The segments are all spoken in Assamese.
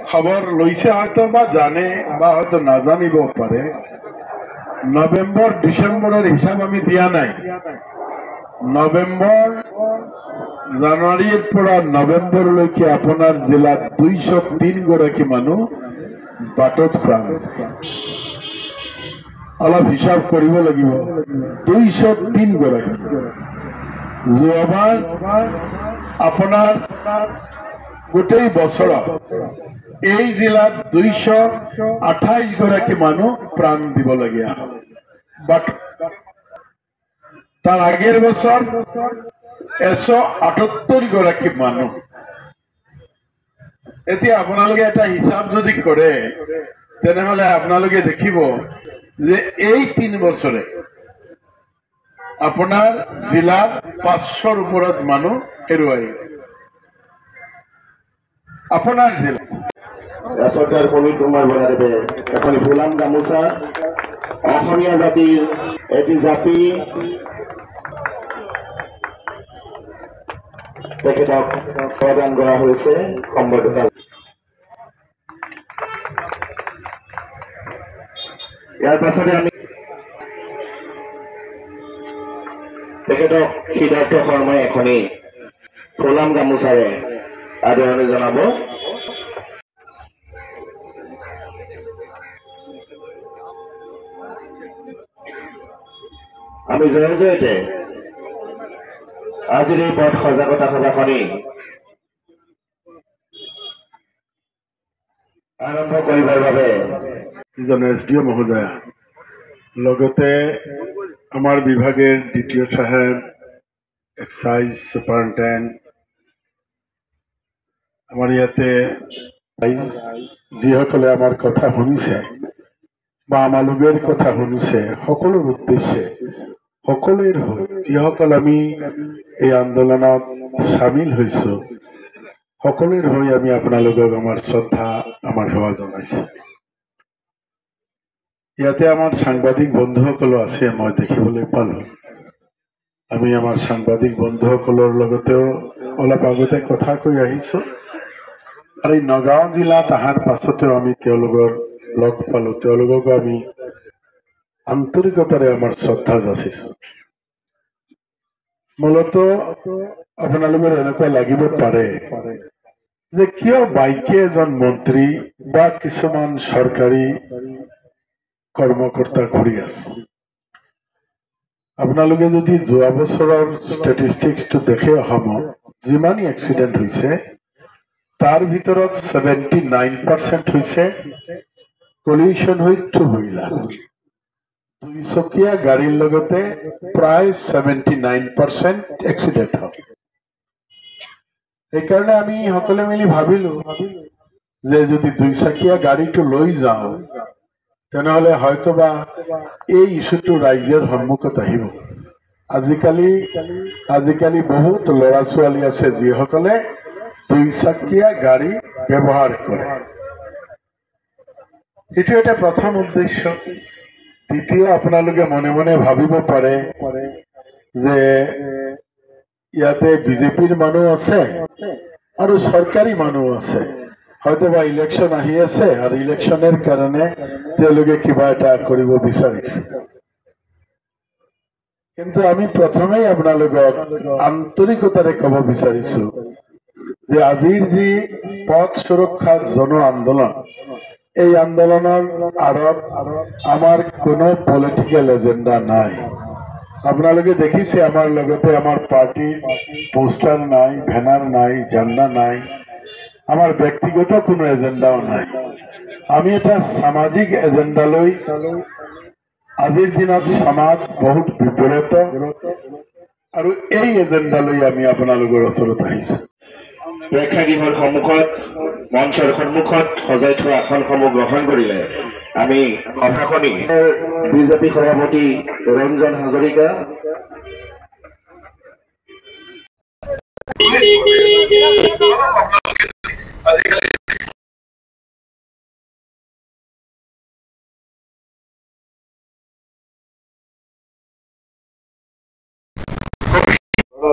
খবৰ লইছে হয়তো বা জানে বা হয়তো না জানিব পাৰে নভেম্বৰ ডিসেম্বৰেৰ হিসাব আমি দিয়া নাই নভেম্বৰ জানুয়াৰিৰ পৰা নভেম্বৰ লৈকে আপনাৰ জেলাত 203 গৰাকী মানুহ বাটত প্ৰাণ অলপ হিসাব কৰিব লাগিব 203 গৰাকী যোৱাবাৰ আপোনাৰ গোটেই বছৰত এই জিলাত 228 গৰাকী মানুহ প্ৰাণ দিবলগীয়া হয় বাট তাৰ আগেৰ বছৰ 178 গৰাকী মানুহ এতিয়া আপোনালোকে এটা হিসাব যদি কৰে তেনেহলে আপোনালোকে দেখিব যে এই 3 বছৰে আপনাৰ জিলাৰ 500-ৰ ওপৰত মানুহ হেৰুৱাই আপনার জিলা সরকার কমিটি তোমার বলা দেবে এখন গোলাম গামোচা অসমীয়া জাতির এটি জাতি তেখেতক প্রদান করা হয়েছে সম্বর্ধনা ইয়ার পাছতে আমি তেখেতক সিদ্ধাৰ্থ শৰ্মাই এখনি গোলাম গামোচাৰে আদৰণি জনাব আমি জয়তে আজিৰ এই পথ সজাগতা সভাখনি আৰম্ভ কৰিবৰ বাবে এসডিও মহোদয় লগতে আমার বিভাগের দ্বিতীয় সাহেব এক্সাইজ সুপারিনটেন্ডেন্ট আমার ইয়াতে যিসকলে আমার কথা শুনিছে বা আমালোকের কথা শুনিছে সকলের উদ্দেশ্যে সকলের হৈ যিসকল আমি এই আন্দোলনত সামিল হয়েছো সকলের হৈ আমি আপোনালোকক আমার শ্রদ্ধা আমার সেৱা জনাইছো ইয়াতে আমাৰ সাংবাদিক বন্ধুসকলো আছে মই দেখিবলৈ পালো আমি আমাৰ সাংবাদিক বন্ধুসকলৰ লগতেও অলপ আগতে কথা কৈ আহিছো আৰ এই নগাঁও জিলাত আহাৰ পাছতেও আমি তেওঁলোকৰ লগ পালো তেওঁলোকক আমি আন্তৰিকতাৰে আমাৰ শ্ৰদ্ধা যাচিছো মূলত আপোনালোকৰ এনেকুৱা লাগিব পাৰে যে কিয় বাইকে এজন মন্ত্ৰী বা কিছুমান সৰকাৰি কৰ্মকৰ্তা ঘুৰি আছে আপোনালোকে যদি যোৱা বছৰৰ ষ্টেটিষ্টিক্সটো দেখে অসমত যিমানই এক্সিডেণ্ট হৈছে তাৰ ভিতৰত 79% হৈছে পলিউশন হৈ টু হুইলাৰ দুইচকীয়া গাড়ীৰ লগতে প্ৰায় 79% এক্সিডেণ্ট হয় এইকাৰণে আমি সকলে মিলি ভাবিলো যে যদি দুইচকীয়া গাড়ীটো লৈ যাওঁ তেনেহলে হয়তোবা এই ইস্যুটো ৰাইজৰ সন্মুখত আহিব আজিকালি বহুত ল'ৰা ছোৱালী আছে যিসকলে দুইচকীয়া গাড়ী ব্যৱহাৰ কৰে এটো এটা প্ৰথম উদ্দেশ্য দ্বিতীয় আপোনালোকে মনে মনে ভাবিব পাৰে যে ইয়াতে বিজেপিৰ মানুহ আছে আৰু সৰকাৰি মানুহ আছে হয়তোবা ইলেকশন আহি আছে আৰ ইলেকশনেৰ কাৰণে তেওঁলোকে কিবা এটা কৰিব বিচাৰিছে কিন্তু আমি প্ৰথমেই আপোনালোকক আন্তৰিকতাৰে কব বিচাৰিছো যে আজিৰ যি পথ সুৰক্ষা জন আন্দোলন এই আন্দোলনৰ আঁৰত আমাৰ কোনো পলিটিক্যাল এজেন্ডা নাই আপোনালোকে দেখিছে আমাৰ লগতে আমাৰ পাৰ্টিৰ পোস্টাৰ নাই ব্যানাৰ নাই ঝান্ডা নাই আমাৰ ব্যক্তিগত কোনো এজেন্ডাও নাই আমি এটা সামাজিক এজেন্ডা লৈ আজিৰ দিনত সমাজ বহুত বিপৰীত আৰু এই এজেন্ডা লৈ আমি আপোনালোকৰ ওচৰত আহিছো প্ৰেক্ষাগৃহৰ সন্মুখত মঞ্চৰ সন্মুখত সজাই থোৱা আসনসমূহ গ্ৰহণ কৰিলে আমি সভাখনি বিজেপি সভাপতি ৰঞ্জন হাজৰিকা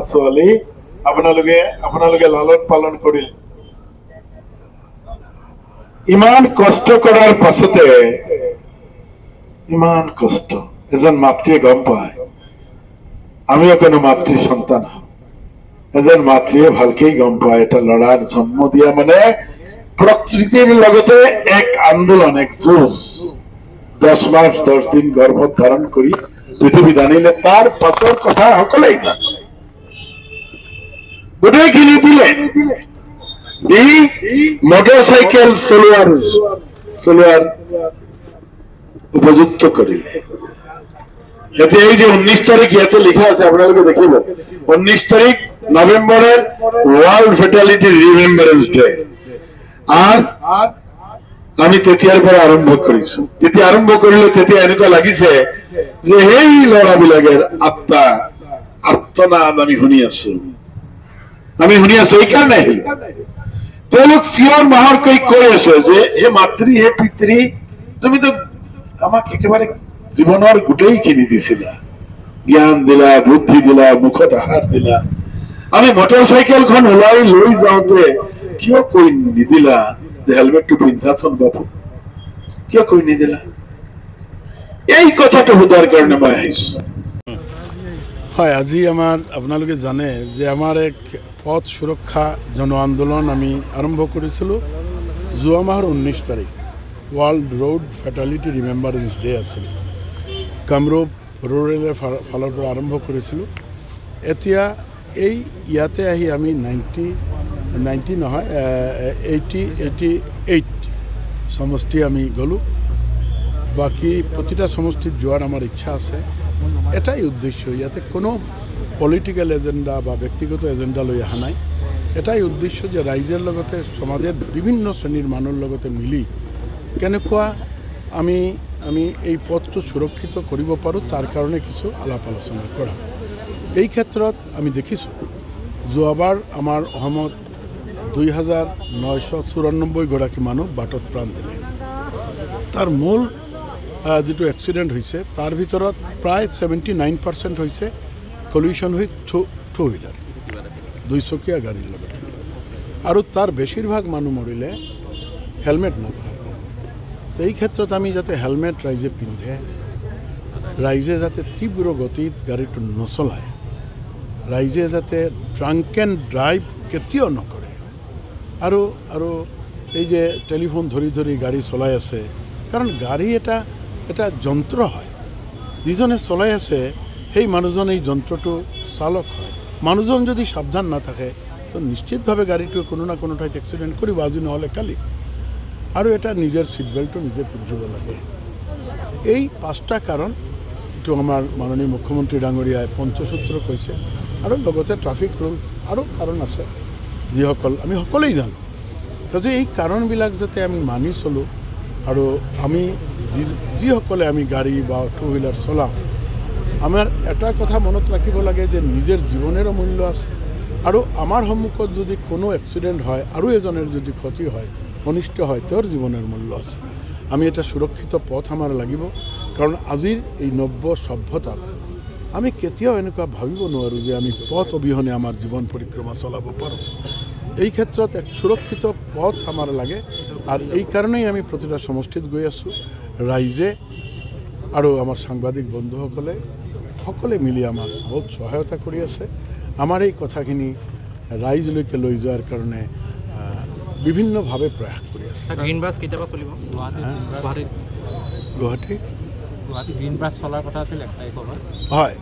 ছোৱালী আপোনালোকে লালন পালন কৰিল ইমান কষ্ট কৰাৰ পাছতে ইমান কষ্ট এজন মাতৃয়ে গম পায় আমিও কোনো মাতৃ সন্তান হওঁ এজন মাতৃয়ে ভালকেই গম পায় এটা ল'ৰাৰ জন্ম দিয়া মানে প্ৰকৃতিৰ লগতে এক আন্দোলন এক যুঁজ 10 মাস 10 দিন গৰ্ভত ধাৰণ কৰি পৃথিৱী দানিলে তাৰ পাছৰ কথা সকলোই জানে গোটেইখিনি দিলে এই মটৰচাইকেল চলোৱাৰ উপযুক্ত কৰিলে এতিয়া এই যে 19 তাৰিখ ইয়াতে লিখা আছে আপোনালোকে দেখিব 19 তাৰিখ নৱেম্বৰৰ ওয়াৰ্ল্ড ফেটালিটি ৰিমেম্বাৰেন্স ডে আৰ আমি তেতিয়াৰ পৰা আৰম্ভ কৰিছো তেতিয়া আৰম্ভ কৰিলে তেতিয়া এনেকুৱা লাগিছে যে এই ল'ৰাবিলাকৰ আত্মা আৰ্তনাদ আমি শুনি আছো এইকাৰণে তেওঁলোক চিঞৰ বাহৰ কৰি কৈ আছে যে হে মাতৃ হে পিতৃ তুমি তো আমাক একেবাৰে জীৱনৰ গোটেইখিনি দিছিলা জ্ঞান দিলা বুদ্ধি দিলা মুখত আহাৰ দিলা আমি মটৰচাইকেলখন ওলাই লৈ যাওঁতে কিয় কৈ নিদিলা যে হেলমেটটো পিন্ধাচোন বাবু কিয় কৈ নিদিলা এই কথাটো সোধাৰ কাৰণে মই আহিছো হয় আজি আমাৰ আপোনালোকে জানে যে আমাৰ এক পথ সুৰক্ষা জন আন্দোলন আমি আৰম্ভ কৰিছিলোঁ যোৱা মাহৰ 19 তাৰিখ ওয়াৰ্ল্ড ৰোড ফেটালিটি ৰিমেম্বাৰেন্স ডে আছিল কামৰূপ ৰুৰেলৰ ফালৰ পৰা আৰম্ভ কৰিছিলোঁ এতিয়া এই ইয়াতে আহি আমি 90 নহয় 88 সমষ্টি আমি গ'লোঁ বাকী প্ৰতিটা সমষ্টিত যোৱাৰ আমাৰ ইচ্ছা আছে এটাই উদ্দেশ্য ইয়াতে কোনো পলিটিক্যাল এজেন্ডা বা ব্যক্তিগত এজেন্ডা লৈ অহা নাই এটাই উদ্দেশ্য যে ৰাইজৰ লগতে সমাজৰ বিভিন্ন শ্ৰেণীৰ মানুহৰ লগতে মিলি কেনেকুৱা আমি এই পথটো সুৰক্ষিত কৰিব পাৰোঁ তাৰ কাৰণে কিছু আলাপ আলোচনা কৰা এই ক্ষেত্ৰত আমি দেখিছোঁ যোৱাবাৰ আমাৰ অসমত 2994 গৰাকী মানুহ বাটত প্ৰাণ দিলে তাৰ মূল যেটো এক্সিডেণ্ট হৈছে তাৰ ভিতৰত প্ৰায় 79% হৈছে কলিউশ্যন উইথ টু হুইলাৰ দুইচকীয়া গাড়ীৰ লগত আৰু তাৰ বেছিভাগ মানুহ মৰিলে হেলমেট নথকা এই ক্ষেত্ৰত আমি যাতে হেলমেট ৰাইজে পিন্ধে ৰাইজে যাতে তীব্ৰ গতিত গাড়ীটো নচলায় ৰাইজে যাতে ড্ৰাংক এণ্ড ড্ৰাইভ কেতিয়াও নকৰে আৰু এই যে টেলিফোন ধৰি গাড়ী চলাই আছে কাৰণ গাড়ী এটা যন্ত্ৰ হয় যিজনে চলাই আছে সেই মানুহজন এই যন্ত্ৰটো চালক হয় মানুহজন যদি সাৱধান নাথাকে তো নিশ্চিতভাৱে গাড়ীটো কোনো না কোনো ঠাইত এক্সিডেণ্ট কৰিব আজি নহ'লে কালি আৰু এটা নিজৰ সিট বেল্টটো নিজে পিন্ধিব লাগে এই 5টা কাৰণ এইটো আমাৰ মাননীয় মুখ্যমন্ত্ৰী ডাঙৰীয়াই পঞ্চসূত্ৰ কৈছে আৰু লগতে ট্ৰাফিক ৰুল আৰু কাৰণ আছে যিসকল আমি সকলোই জানো যে এই কাৰণবিলাক যাতে আমি মানি চলোঁ আৰু আমি যিসকলে আমি গাড়ী বা টু হুইলাৰ চলাওঁ আমাৰ এটা কথা মনত ৰাখিব লাগে যে নিজৰ জীৱনেৰো মূল্য আছে আৰু আমাৰ সন্মুখত যদি কোনো এক্সিডেণ্ট হয় আৰু এজনৰ যদি ক্ষতি হয় অনিষ্ট হয় তেওঁৰ জীৱনৰ মূল্য আছে আমি এটা সুৰক্ষিত পথ আমাৰ লাগিব কাৰণ আজিৰ এই নব্য সভ্যতাত আমি কেতিয়াও এনেকুৱা ভাবিব নোৱাৰোঁ যে আমি পথ অবিহনে আমাৰ জীৱন পৰিক্ৰমা চলাব পাৰোঁ এই ক্ষেত্ৰত এক সুৰক্ষিত পথ আমাৰ লাগে আৰু এই কাৰণেই আমি প্ৰতিটা সমষ্টিত গৈ আছোঁ ৰাইজে আৰু আমাৰ সাংবাদিক বন্ধুসকলে সকলে মিলি আমাক বহুত সহায়তা কৰি আছে আমাৰ এই কথাখিনি ৰাইজলৈকে লৈ যোৱাৰ কাৰণে বিভিন্নভাৱে প্ৰয়াস কৰি আছে গ্ৰীণ বাছ কেতিয়াবা চলিব গুৱাহাটী গ্ৰীণ বাছ চলাৰ কথা আছিল 1 তাৰিখৰ পৰা হয়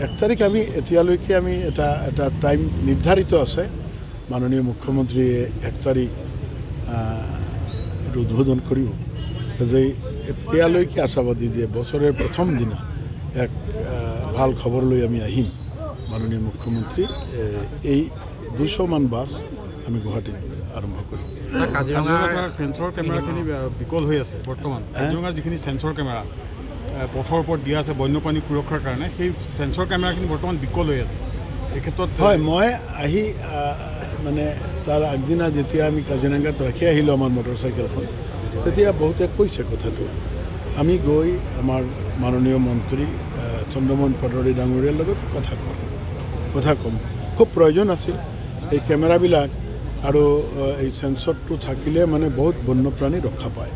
1 তাৰিখ আমি এতিয়ালৈকে আমি এটা টাইম নিৰ্ধাৰিত আছে মাননীয় মুখ্যমন্ত্ৰীয়ে 1 তাৰিখ উদ্বোধন কৰিব যে এতিয়ালৈকে আশাবাদী যে বছৰৰ প্ৰথম দিনা এক ভাল খবৰ লৈ আমি আহিম মাননীয় মুখ্যমন্ত্ৰী এই 200 মান বাছ আমি গুৱাহাটীত আৰম্ভ কৰিম কাজিৰঙাৰ সেন্সৰ কেমেৰাখিনি বিকল হৈ আছে বৰ্তমান কাজিৰঙাৰ যিখিনি সেন্সৰ কেমেৰা পথৰ ওপৰত দিয়া আছে বন্যপ্ৰাণী সুৰক্ষাৰ কাৰণে সেই সেন্সৰ কেমেৰাখিনি বৰ্তমান বিকল হৈ আছে এই ক্ষেত্ৰত হয় মই আহি মানে তাৰ আগদিনা যেতিয়া আমি কাজিৰঙাত ৰাখি আহিলোঁ আমাৰ মটৰচাইকেলখন তেতিয়া বহুতে কৈছে কথাটো আমি গৈ আমাৰ মাননীয় মন্ত্ৰী চন্দ্ৰমোহন পাটোৱাৰী ডাঙৰীয়াৰ লগত কথা ক'ম খুব প্ৰয়োজন আছিল এই কেমেৰাবিলাক আৰু এই সেন্সৰটো থাকিলে মানে বহুত বন্যপ্ৰাণী ৰক্ষা পায়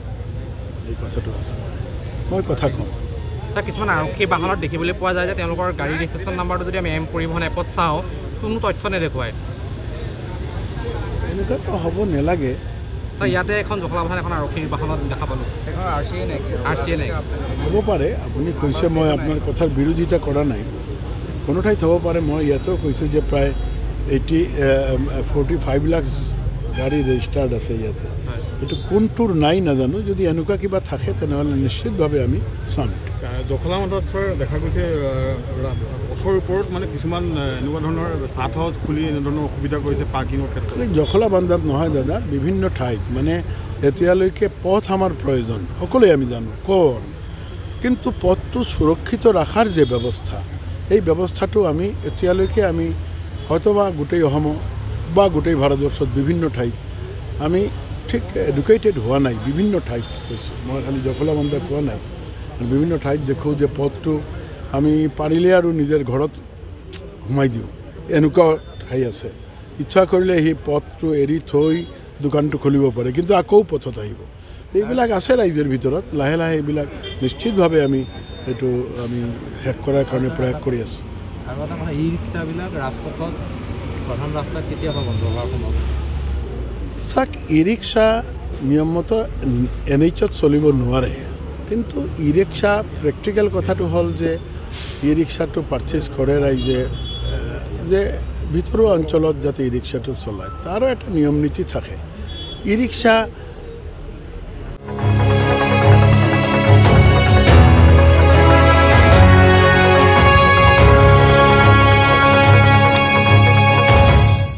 এই কথাটো আছে মই কথা কম কিছুমান আৰক্ষী বাহনত দেখিবলৈ পোৱা যায় যে তেওঁলোকৰ গাড়ী ৰেজিষ্ট্ৰেশ্যন নাম্বাৰটো যদি আমি পৰিবহণ এপত চাওঁ কোনো তথ্য নেদেখুৱায় এনেকুৱাতো হ'ব নালাগে ইয়াতে এখন জখলাবন্ধাত এখন আৰক্ষীৰ বাহনত দেখা পালোঁ আৰ চি এ নাই হ'ব পাৰে আপুনি কৈছে মই আপোনাৰ কথাৰ বিৰোধিতা কৰা নাই কোনো ঠাইত হ'ব পাৰে মই ইয়াতেও কৈছোঁ যে প্ৰায় 45 লাখ গাড়ী ৰেজিষ্টাৰ্ড আছে ইয়াতে এইটো কোনটোৰ নাই নাজানো যদি এনেকুৱা কিবা থাকে তেনেহ'লে নিশ্চিতভাৱে আমি চাম জখলাবন্ধাত ছাৰ দেখা গৈছে পথৰ ওপৰত মানে কিছুমান এনেকুৱা ধৰণৰ চাট হাউচ খুলি এনেধৰণৰ অসুবিধা কৰিছে পাৰ্কিঙৰ ক্ষেত্ৰত জখলাবন্ধাত নহয় দাদা বিভিন্ন ঠাইত মানে এতিয়ালৈকে পথ আমাৰ প্ৰয়োজন সকলোৱে আমি জানো কল কিন্তু পথটো সুৰক্ষিত ৰখাৰ যে ব্যৱস্থা এই ব্যৱস্থাটো আমি এতিয়ালৈকে আমি হয়তোবা গোটেই অসম বা গোটেই ভাৰতবৰ্ষত বিভিন্ন ঠাইত আমি ঠিক এডুকেটেড হোৱা নাই বিভিন্ন ঠাইত কৈছোঁ মই খালি জখলাবন্ধা কোৱা নাই বিভিন্ন ঠাইত দেখোঁ যে পথটো আমি পাৰিলে আৰু নিজৰ ঘৰত সোমাই দিওঁ এনেকুৱা ঠাই আছে ইচ্ছা কৰিলে সেই পথটো এৰি থৈ দোকানটো খুলিব পাৰে কিন্তু আকৌ পথত আহিব এইবিলাক আছে ৰাইজৰ ভিতৰত লাহে লাহে এইবিলাক নিশ্চিতভাৱে আমি এইটো আমি শেষ কৰাৰ কাৰণে প্ৰয়াস কৰি আছোঁ আৰু এটা কথা ই ৰিক্সাবিলাক ৰাজপথত প্ৰধান ৰাস্তাত কেতিয়াবা বন্ধ হোৱাৰ সম্ভৱ চাওক ই ৰিক্সা নিয়মমতে NH-ত চলিব নোৱাৰে কিন্তু ই ৰিক্সা প্ৰেক্টিকেল কথাটো হ'ল যে ই ৰিক্সাটো পাৰ্চেজ কৰে ৰাইজে যে ভিতৰুৱা অঞ্চলত যাতে ই ৰিক্সাটো চলায় তাৰো এটা নিয়ম নীতি থাকে ই ৰিক্সা